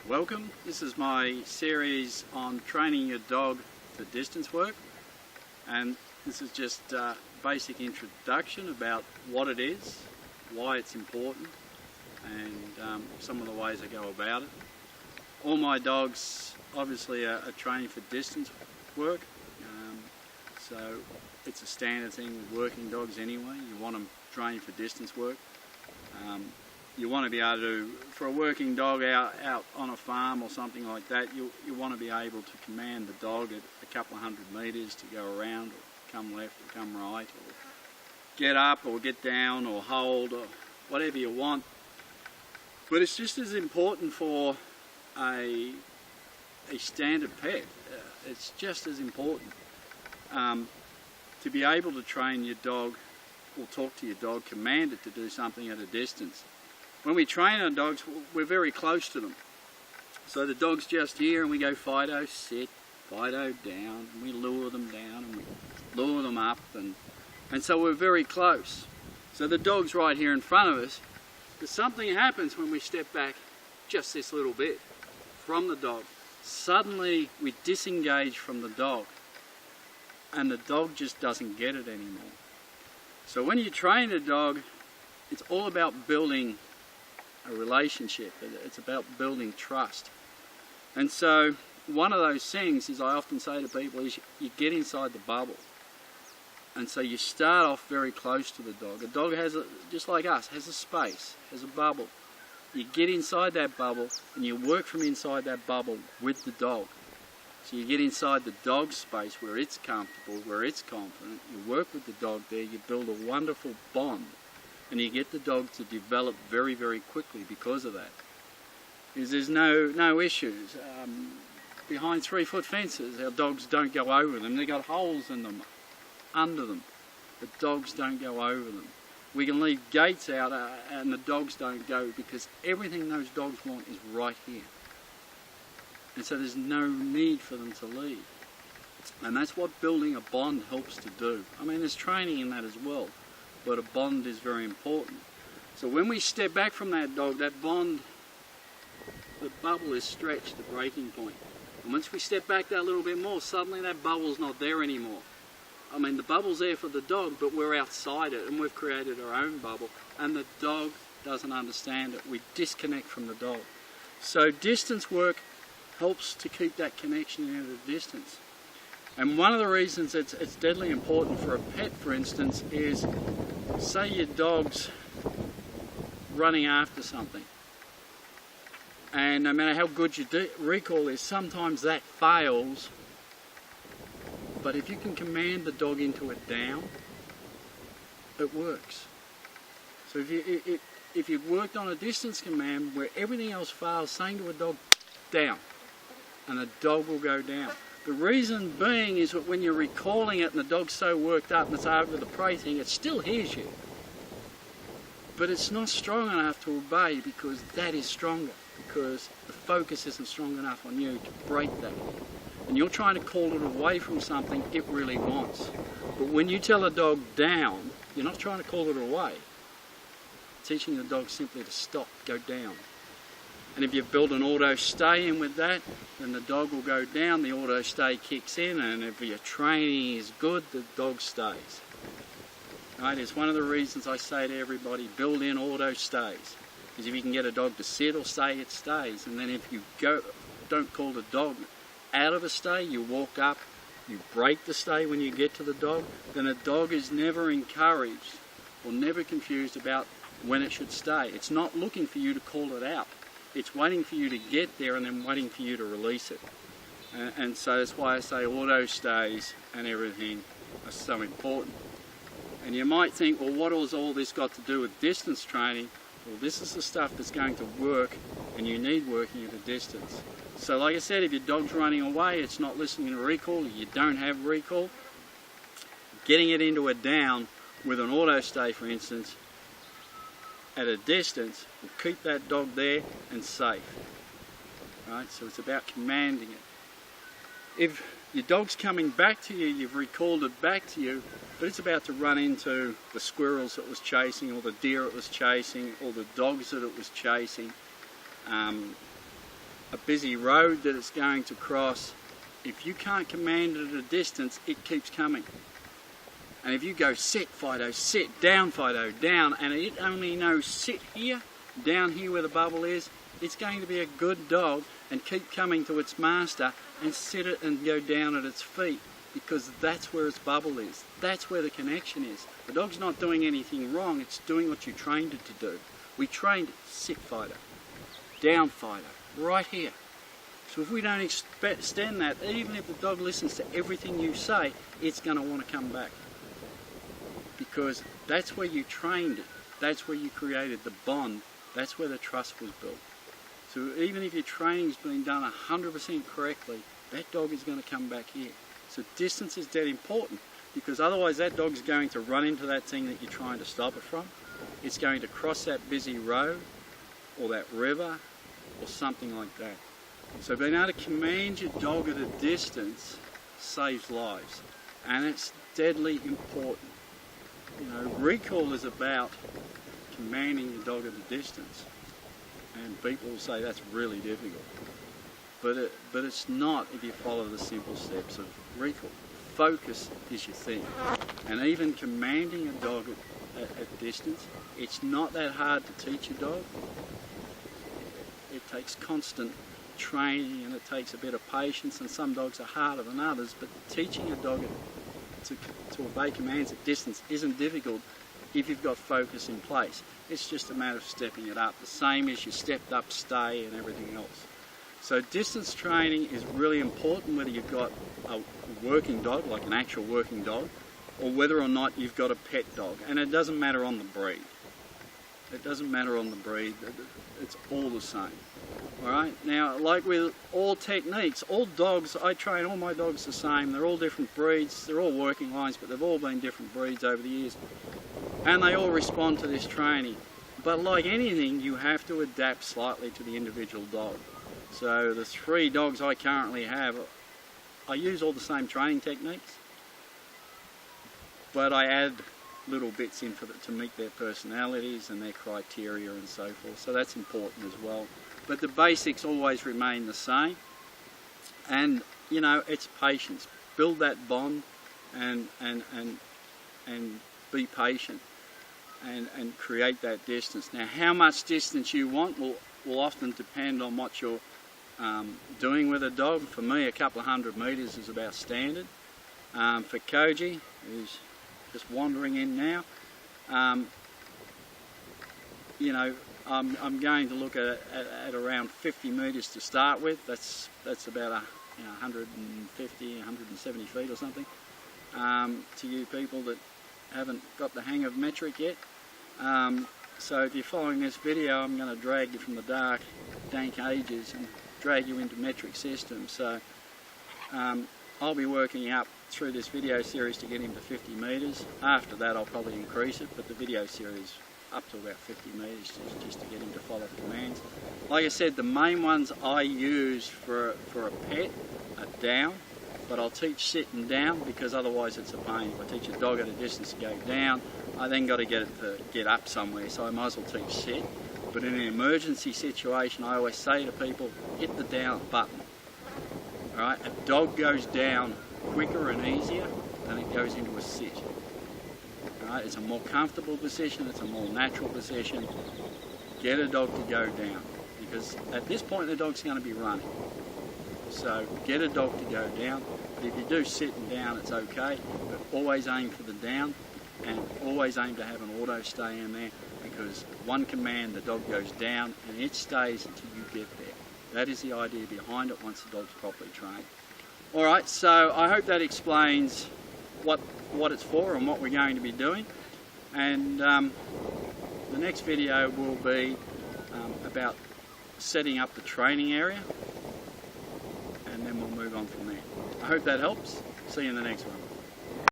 Welcome. This is my series on training your dog for distance work, and this is just a basic introduction about what it is, why it's important, and some of the ways I go about it. All my dogs obviously are training for distance work, so it's a standard thing with working dogs anyway. You want them trained for distance work. You want to be able to, for a working dog out on a farm or something like that, you want to be able to command the dog at a couple of 100 metres to go around, or come left or come right, or get up or get down or hold, or whatever you want. But it's just as important for a standard pet. It's just as important to be able to train your dog or talk to your dog, command it to do something at a distance. When we train our dogs, we're very close to them. So the dog's just here and we go Fido sit, Fido down, and we lure them down and we lure them up, and so we're very close. So the dog's right here in front of us, but something happens when we step back just this little bit from the dog. Suddenly we disengage from the dog and the dog just doesn't get it anymore. So when you train a dog, it's all about building a relationship. It's about building trust. And so one of those things is, I often say to people, is you get inside the bubble. And so you start off very close to the dog. A dog has, just like us, has a space, has a bubble. You get inside that bubble and you work from inside that bubble with the dog. So you get inside the dog's space where it's comfortable, where it's confident. You work with the dog there, you build a wonderful bond. And you get the dog to develop very, very quickly because of that. Because there's no issues. Behind 3-foot fences, our dogs don't go over them. They've got holes in them, under them. The dogs don't go over them. We can leave gates out and the dogs don't go, because everything those dogs want is right here. And so there's no need for them to leave. And that's what building a bond helps to do. I mean, there's training in that as well, but a bond is very important. So when we step back from that dog, that bond, the bubble is stretched to breaking point. And once we step back that little bit more, suddenly that bubble's not there anymore. I mean, the bubble's there for the dog, but we're outside it and we've created our own bubble, and the dog doesn't understand it. We disconnect from the dog. So distance work helps to keep that connection at a distance. And one of the reasons it's deadly important for a pet, for instance, is, say your dog's running after something, and no matter how good your recall is, sometimes that fails. But if you can command the dog into a down, it works. So if you've worked on a distance command where everything else fails, saying to a dog, down, and the dog will go down. The reason being is that when you're recalling it and the dog's so worked up and it's over the prey thing, it still hears you. But it's not strong enough to obey, because that is stronger, because the focus isn't strong enough on you to break that. And you're trying to call it away from something it really wants. But when you tell a dog down, you're not trying to call it away. Teaching the dog simply to stop, go down. And if you build an auto stay in with that, then the dog will go down, the auto stay kicks in, and if your training is good, the dog stays. Right? It's one of the reasons I say to everybody, build in auto stays. Because if you can get a dog to sit or stay, it stays. And then if you don't call the dog out of a stay, you walk up, you break the stay when you get to the dog, then the dog is never encouraged or never confused about when it should stay. It's not looking for you to call it out. It's waiting for you to get there and then waiting for you to release it. And so that's why I say auto stays and everything are so important. And you might think, well, what has all this got to do with distance training? Well, this is the stuff that's going to work, and you need working at a distance. So like I said, if your dog's running away, it's not listening to recall, you don't have recall, getting it into a down with an auto stay, for instance, at a distance, will keep that dog there and safe. Right? So it's about commanding it. If your dog's coming back to you, you've recalled it back to you, but it's about to run into the squirrels it was chasing, or the deer it was chasing, or the dogs that it was chasing, a busy road that it's going to cross, if you can't command it at a distance, it keeps coming. And if you go sit, Fido, sit, down, Fido, down, and it only knows sit here, down here where the bubble is, it's going to be a good dog and keep coming to its master and sit it and go down at its feet, because that's where its bubble is. That's where the connection is. The dog's not doing anything wrong, it's doing what you trained it to do. We trained it, sit, Fido, down, Fido, right here. So if we don't extend that, even if the dog listens to everything you say, it's going to want to come back. Because that's where you trained it, that's where you created the bond, that's where the trust was built. So even if your training's been done 100% correctly, that dog is going to come back here. So distance is dead important, because otherwise that dog's going to run into that thing that you're trying to stop it from. It's going to cross that busy road, or that river, or something like that. So being able to command your dog at a distance saves lives, and it's deadly important. You know, recall is about commanding your dog at a distance, and people will say that's really difficult. But it's not if you follow the simple steps of recall. Focus is your thing, and even commanding a dog at distance, it's not that hard to teach a dog. It takes constant training and it takes a bit of patience, and some dogs are harder than others, but teaching a dog to obey commands at distance isn't difficult if you've got focus in place. It's just a matter of stepping it up, the same as you stepped up stay and everything else. So distance training is really important, whether you've got a working dog, like an actual working dog, or whether or not you've got a pet dog. And it doesn't matter on the breed. It doesn't matter on the breed, it's all the same. Alright, now like with all techniques, all dogs, I train all my dogs the same. They're all different breeds, they're all working lines, but they've all been different breeds over the years. And they all respond to this training. But like anything, you have to adapt slightly to the individual dog. So the 3 dogs I currently have, I use all the same training techniques, but I add little bits in to meet their personalities and their criteria and so forth. So that's important as well. But the basics always remain the same. And you know, it's patience. Build that bond and be patient and create that distance. Now, how much distance you want will often depend on what you're doing with a dog. For me, a couple of 100 metres is about standard. For Koji, who's just wandering in now, you know, I'm going to look at around 50 metres to start with. That's about 150, 170 feet or something. To you people that haven't got the hang of metric yet. So if you're following this video, I'm going to drag you from the dark, dank ages and drag you into metric systems. So I'll be working up through this video series to get him to 50 metres. After that I'll probably increase it, but the video series up to about 50 metres just to get him to follow the commands. Like I said, the main ones I use for a pet are down, but I'll teach sit and down because otherwise it's a pain. If I teach a dog at a distance to go down, I then got to get it to get up somewhere, so I might as well teach sit. But in an emergency situation, I always say to people, hit the down button. Alright, a dog goes down quicker and easier than it goes into a sit. Alright, it's a more comfortable position, it's a more natural position. Get a dog to go down, because at this point the dog's going to be running. So get a dog to go down. But if you do sit and down, it's okay, but always aim for the down and always aim to have an auto stay in there, because one command the dog goes down and it stays until you get there. That is the idea behind it once the dog's properly trained. Alright, so I hope that explains what it's for and what we're going to be doing. And the next video will be about setting up the training area, and then we'll move on from there. I hope that helps. See you in the next one.